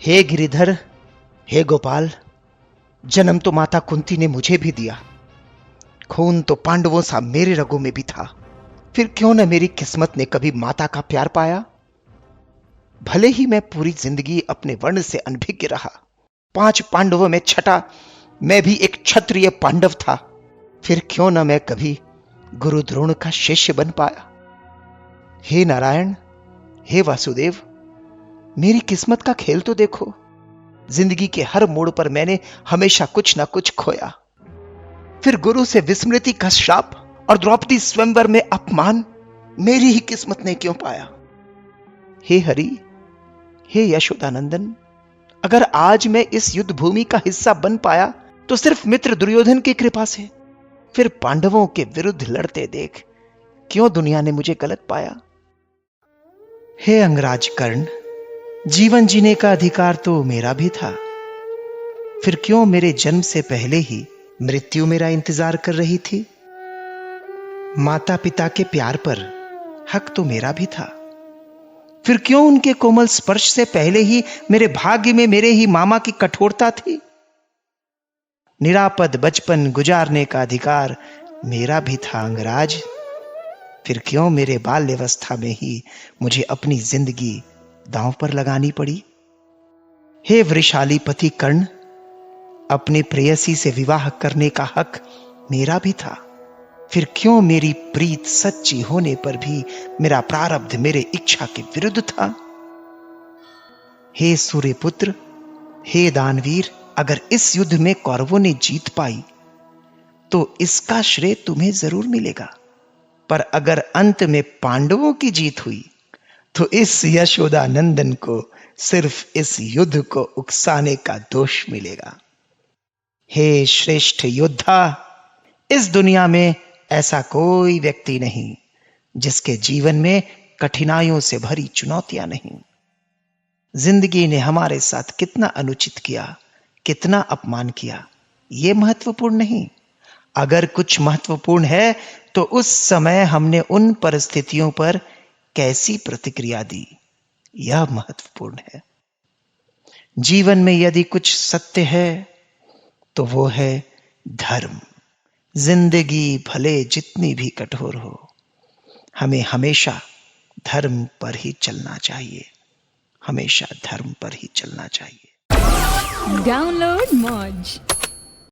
हे गिरिधर, हे गोपाल, जन्म तो माता कुंती ने मुझे भी दिया, खून तो पांडवों सा मेरे रगों में भी था। फिर क्यों न मेरी किस्मत ने कभी माता का प्यार पाया। भले ही मैं पूरी जिंदगी अपने वर्ण से अनभिज्ञ रहा, 5 पांडवों में छठा मैं भी एक क्षत्रिय पांडव था। फिर क्यों न मैं कभी गुरु द्रोण का शिष्य बन पाया। हे नारायण, हे वासुदेव, मेरी किस्मत का खेल तो देखो। जिंदगी के हर मोड़ पर मैंने हमेशा कुछ ना कुछ खोया। फिर गुरु से विस्मृति का श्राप और द्रौपदी स्वयंवर में अपमान मेरी ही किस्मत ने क्यों पाया। हे हरि, हे यशोदानंदन, अगर आज मैं इस युद्ध भूमि का हिस्सा बन पाया तो सिर्फ मित्र दुर्योधन की कृपा से। फिर पांडवों के विरुद्ध लड़ते देख क्यों दुनिया ने मुझे गलत पाया। हे अंगराज कर्ण, जीवन जीने का अधिकार तो मेरा भी था। फिर क्यों मेरे जन्म से पहले ही मृत्यु मेरा इंतजार कर रही थी। माता पिता के प्यार पर हक तो मेरा भी था। फिर क्यों उनके कोमल स्पर्श से पहले ही मेरे भाग्य में मेरे ही मामा की कठोरता थी। निरापद बचपन गुजारने का अधिकार मेरा भी था अंगराज। फिर क्यों मेरे बाल्यावस्था में ही मुझे अपनी जिंदगी दांव पर लगानी पड़ी। हे वृषाली पति कर्ण, अपने प्रेयसी से विवाह करने का हक मेरा भी था। फिर क्यों मेरी प्रीत सच्ची होने पर भी मेरा प्रारब्ध मेरे इच्छा के विरुद्ध था। हे सूर्यपुत्र, हे दानवीर, अगर इस युद्ध में कौरवों ने जीत पाई तो इसका श्रेय तुम्हें जरूर मिलेगा, पर अगर अंत में पांडवों की जीत हुई तो इस यशोदानंदन को सिर्फ इस युद्ध को उकसाने का दोष मिलेगा। हे श्रेष्ठ योद्धा, इस दुनिया में ऐसा कोई व्यक्ति नहीं जिसके जीवन में कठिनाइयों से भरी चुनौतियां नहीं। जिंदगी ने हमारे साथ कितना अनुचित किया, कितना अपमान किया, यह महत्वपूर्ण नहीं। अगर कुछ महत्वपूर्ण है तो उस समय हमने उन परिस्थितियों पर कैसी प्रतिक्रिया दी, यह महत्वपूर्ण है। जीवन में यदि कुछ सत्य है तो वो है धर्म। जिंदगी भले जितनी भी कठोर हो, हमें हमेशा धर्म पर ही चलना चाहिए, हमेशा धर्म पर ही चलना चाहिए। डाउनलोड मौज।